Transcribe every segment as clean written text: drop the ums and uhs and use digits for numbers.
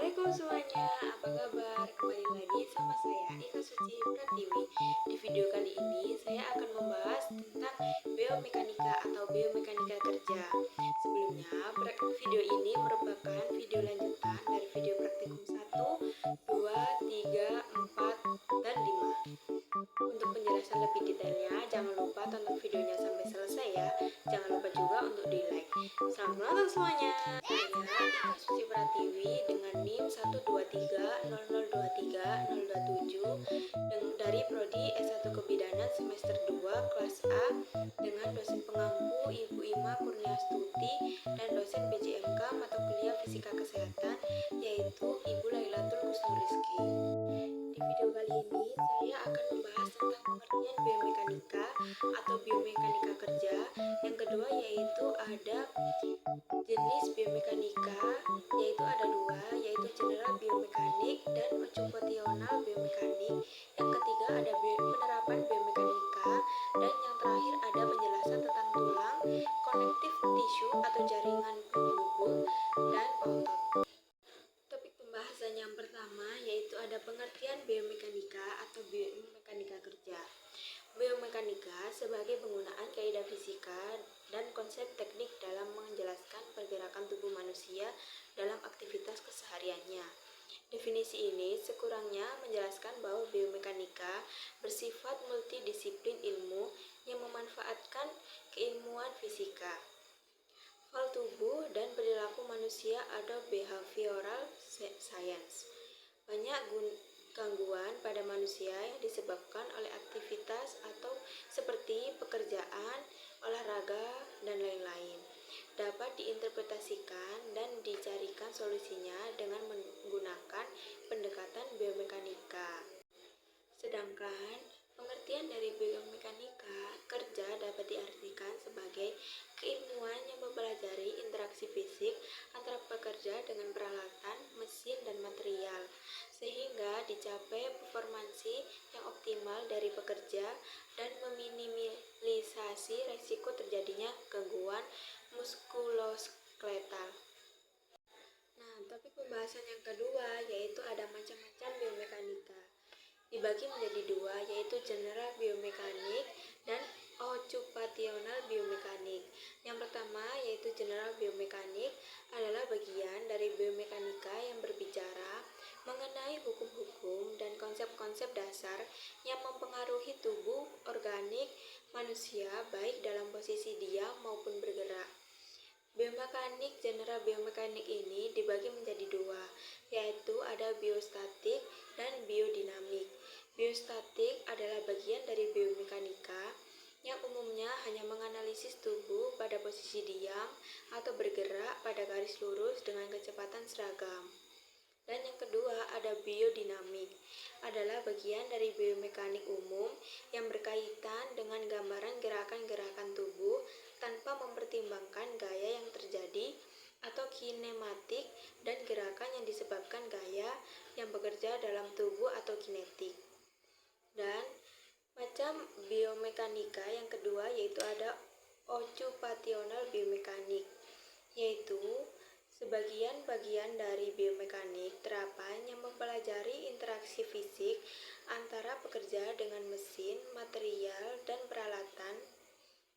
Assalamualaikum semuanya, apa kabar? Kembali lagi sama saya Ika Suci Pratiwi. Di video kali ini saya akan membahas tentang biomekanika atau biomekanika kerja. Sebelumnya, video ini merupakan video lanjutan dari video praktikum 1, 2, 3, 4, dan 5. Untuk penjelasan lebih detailnya, jangan lupa tonton videonya sampai selesai ya. Jangan lupa juga untuk di like. Selamat menonton semuanya. Saya Ika Suci Pratiwi dengan NIM 12300230027 dari Prodi S1 Kebidanan semester 2 kelas A dengan dosen pengampu Ibu Ima Kurniastuti dan dosen BJMK mata kuliah Fisika Kesehatan yaitu Ibu Lailatul Kusnuriski. Di video kali ini saya akan membahas tentang pengertian biomekanika atau biomekanika kerja. Yang kedua yaitu ada jenis biomekanika, yaitu ada dua, yaitu general biomekanik dan occupational biomekanik. Yang ketiga ada penerapan biomekanika, dan yang terakhir ada penjelasan tentang tulang, connective tissue atau jaringan penghubung, dan otot. Topik pembahasan yang pertama yaitu ada pengertian biomekanika atau biomekanika kerja. Biomekanika sebagai penggunaan kaidah fisika dan konsep teknik dalam menjelaskan pergerakan tubuh manusia dalam aktivitas kesehariannya. Definisi ini sekurangnya menjelaskan bahwa biomekanika bersifat multidisiplin ilmu yang memanfaatkan keilmuan fisika, fal tubuh, dan perilaku manusia atau behavioral science. Banyak gangguan pada manusia yang disebabkan oleh aktivitas atau seperti pekerjaan, olahraga, dan lain-lain dapat diinterpretasikan dan dicarikan solusinya dengan menggunakan pendekatan biomekanika. Sedangkan pengertian dari biomekanika kerja dapat diartikan sebagai keilmuan yang mempelajari interaksi fisik antara pekerja dengan peralatan, mesin, dan material, sehingga dicapai performansi yang optimal dari pekerja dan meminimalisasi risiko terjadinya gangguan muskuloskeletal. Nah, topik pembahasan yang kedua yaitu ada macam-macam biomekanika. Dibagi menjadi dua, yaitu general biomekanik dan occupational biomekanik. Yang pertama yaitu general biomekanik adalah bagian dari biomekanika yang berbicara mengenai hukum-hukum dan konsep-konsep dasar yang mempengaruhi tubuh organik manusia baik dalam posisi diam maupun bergerak. Biomekanik general biomekanik ini dibagi menjadi dua, yaitu ada biostatik dan biodinamik. Biostatik adalah bagian dari biomekanika yang umumnya hanya menganalisis tubuh pada posisi diam atau bergerak pada garis lurus dengan kecepatan seragam. Dan yang kedua ada biodinamik, adalah bagian dari biomekanik umum yang berkaitan dengan gambaran gerakan-gerakan tubuh tanpa mempertimbangkan gaya yang terjadi atau kinematik dan gerakan yang disebabkan gaya yang bekerja dalam tubuh atau kinetik. Dan macam biomekanika yang kedua yaitu ada occupational biomekanik, yaitu sebagian bagian dari biomekanik terapan yang mempelajari interaksi fisik antara pekerja dengan mesin, material, dan peralatan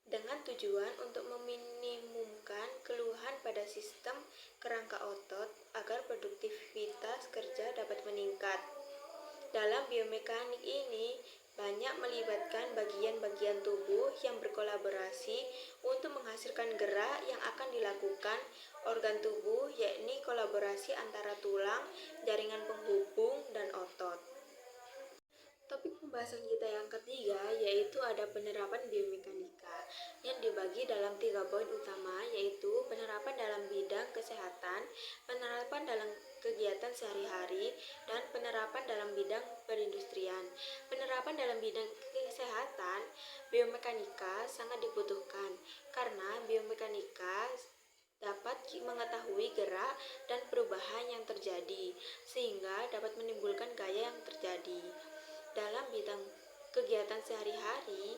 dengan tujuan untuk meminimumkan keluhan pada sistem kerangka otot agar produktivitas kerja dapat meningkat. Dalam biomekanik ini banyak melibatkan bagian-bagian tubuh yang berkolaborasi untuk menghasilkan gerak yang akan dilakukan organ tubuh, yakni kolaborasi antara tulang, jaringan penghubung, dan otot. Topik pembahasan kita yang ketiga yaitu ada penerapan biomekanika yang dibagi dalam 3 poin utama, yaitu penerapan dalam bidang kesehatan, penerapan dalam kegiatan sehari-hari, dan penerapan dalam bidang perindustrian. Penerapan dalam bidang kesehatan, biomekanika sangat dibutuhkan karena biomekanika dapat mengetahui gerak dan perubahan yang terjadi sehingga dapat menimbulkan gaya yang terjadi. Dalam bidang kegiatan sehari-hari,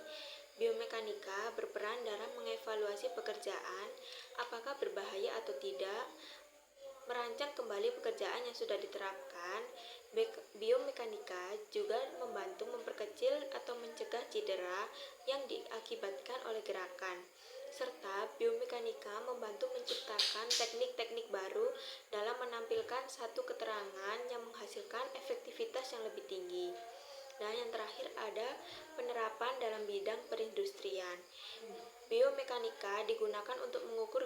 biomekanika berperan dalam mengevaluasi pekerjaan, apakah berbahaya atau tidak, merancang kembali pekerjaan yang sudah diterapkan. Biomekanika juga membantu memperkecil atau mencegah cedera yang diakibatkan oleh gerakan, serta biomekanika membantu menciptakan teknik-teknik baru dalam menampilkan satu keterangan yang menghasilkan efektivitas yang lebih tinggi. Dan yang terakhir ada penerapan dalam bidang perindustrian. Biomekanika digunakan untuk mengukur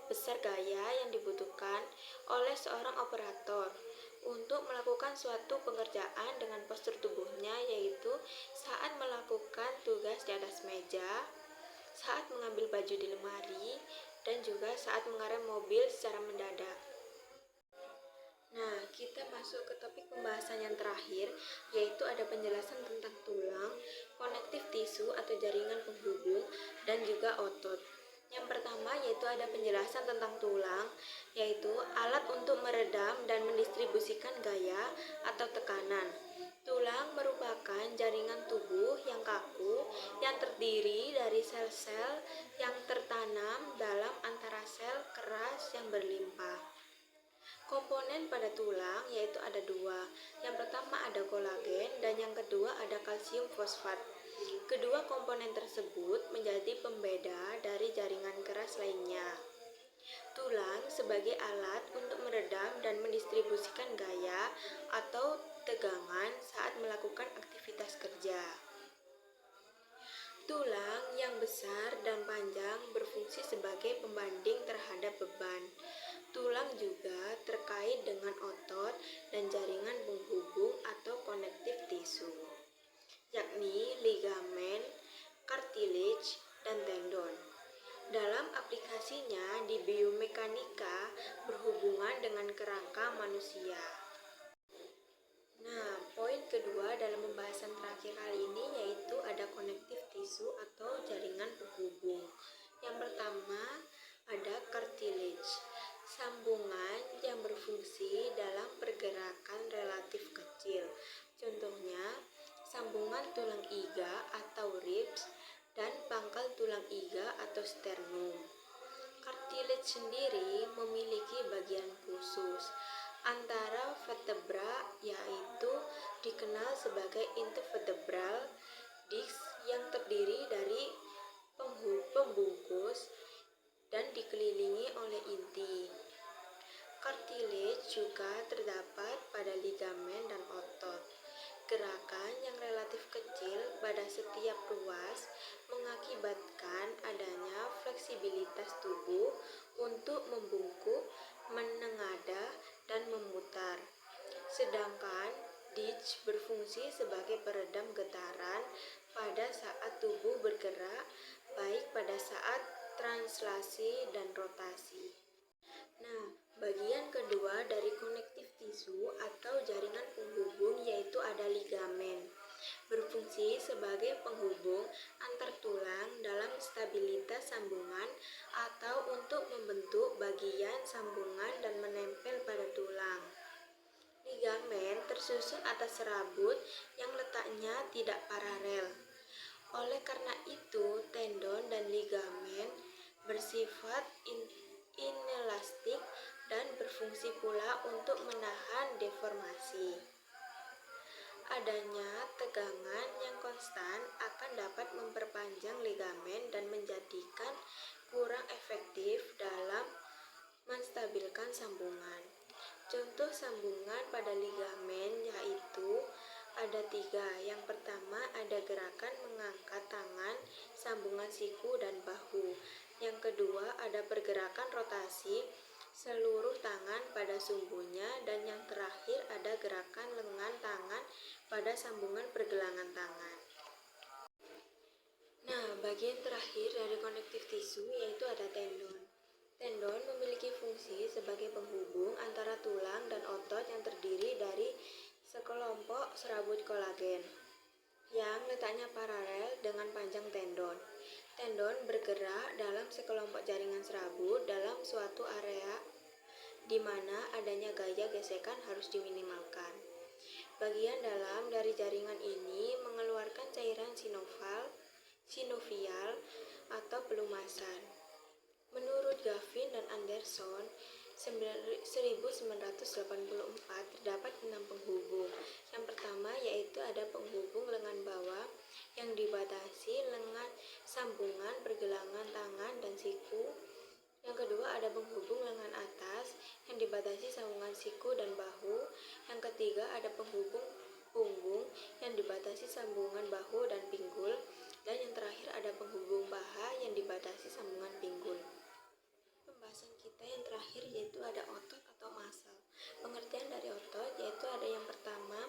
besar gaya yang dibutuhkan oleh seorang operator untuk melakukan suatu pengerjaan dengan postur tubuhnya, yaitu saat melakukan tugas di atas meja, saat mengambil baju di lemari, dan juga saat mengerem mobil secara mendadak. Nah, kita masuk ke topik pembahasan yang terakhir, yaitu ada penjelasan tentang tulang, konektif tisu atau jaringan penghubung, dan juga otot. Yang pertama yaitu ada penjelasan tentang tulang, yaitu alat untuk meredam dan mendistribusikan gaya atau tekanan. Tulang merupakan jaringan tubuh yang kaku yang terdiri dari sel-sel yang tertanam dalam antara sel keras yang berlimpah. Komponen pada tulang yaitu ada dua. Yang pertama ada kolagen dan yang kedua ada kalsium fosfat. Kedua komponen tersebut menjadi pembeda dari jaringan keras lainnya. Tulang sebagai alat untuk meredam dan mendistribusikan gaya atau tegangan saat melakukan aktivitas kerja. Tulang yang besar dan panjang berfungsi sebagai pembanding terhadap beban. Tulang juga terkait dengan otot dan jaringan penghubung atau konektif tisu, yakni ligamen, cartilage, dan tendon. Dalam aplikasinya di biomekanika berhubungan dengan kerangka manusia. Nah, poin kedua dalam pembahasan terakhir kali ini yaitu ada konektif tisu atau jaringan penghubung. Yang pertama ada cartilage, sambungan yang berfungsi dalam pergerakan relatif kecil. Contohnya, sambungan tulang iga atau ribs dan pangkal tulang iga atau sternum. Cartilage sendiri memiliki bagian khusus antara vertebra, yaitu dikenal sebagai intervertebral disc yang terdiri dari pembungkus dan dikelilingi oleh inti. Cartilage juga terdapat pada ligamen dan otot. Gerakan yang relatif kecil pada setiap ruas mengakibatkan adanya fleksibilitas tubuh untuk membungkuk, menengadah, dan memutar. Sedangkan disc berfungsi sebagai peredam getaran pada saat tubuh bergerak, baik pada saat translasi dan rotasi. Nah, bagian kedua dari konektif tisu atau jaringan penghubung yaitu ada ligamen. Berfungsi sebagai penghubung antar tulang dalam stabilitas sambungan atau untuk membentuk bagian sambungan dan menempel pada tulang. Ligamen tersusun atas serabut yang letaknya tidak paralel. Oleh karena itu, tendon dan ligamen bersifat inelastik dan berfungsi pula untuk menahan deformasi. Adanya tegangan yang konstan akan dapat memperpanjang ligamen dan menjadikan kurang efektif dalam menstabilkan sambungan. Contoh sambungan pada ligamen yaitu ada tiga. Yang pertama ada gerakan mengangkat tangan, sambungan siku dan bahu. Yang kedua ada pergerakan rotasi seluruh tangan pada sumbunya, dan yang terakhir ada gerakan lengan tangan pada sambungan pergelangan tangan. Nah, bagian terakhir dari konektif tisu yaitu ada tendon. Tendon memiliki fungsi sebagai penghubung antara tulang dan otot yang terdiri dari sekelompok serabut kolagen yang letaknya paralel dengan panjang tendon. Tendon bergerak dalam sekelompok jaringan serabut dalam suatu area di mana adanya gaya gesekan harus diminimalkan. Bagian dalam dari jaringan ini mengeluarkan cairan sinovial atau pelumasan. Menurut Gavin dan Anderson, 1984 terdapat 6 penghubung. Yang pertama yaitu ada penghubung lengan bawah yang dibatasi lengan sambungan pergelangan tangan dan siku. Yang kedua ada penghubung lengan atas yang dibatasi sambungan siku dan bahu. Yang ketiga ada penghubung punggung yang dibatasi sambungan bahu dan pinggul. Dan yang terakhir ada penghubung paha yang dibatasi sambungan pinggul. Pembahasan kita yang terakhir yaitu ada otot atau masal. Pengertian dari otot yaitu ada yang pertama,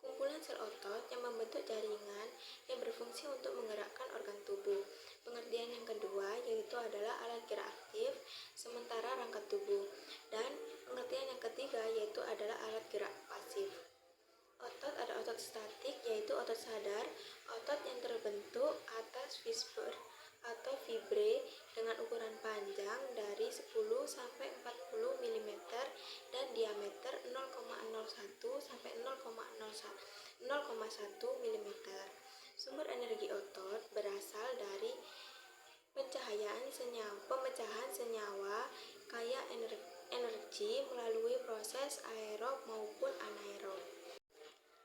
kumpulan sel otot yang membentuk jaringan yang berfungsi untuk menggerakkan organ tubuh. Pengertian yang kedua yaitu adalah alat gerak aktif sementara rangka tubuh. Dan pengertian yang ketiga yaitu adalah alat gerak pasif. Otot ada otot statik yaitu otot sadar, otot yang terbentuk atas fiber atau fibre dengan ukuran panjang dari 10 sampai 40 mm dan diameter 0,01 sampai 0,1 mm. Sumber energi otot berasal dari pemecahan senyawa kaya energi melalui proses aerob maupun anaerob.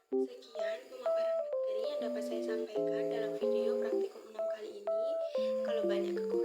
Sekian pemaparan materi yang dapat saya sampaikan dalam video praktikum 6 kali ini. Kalau banyak kekurangan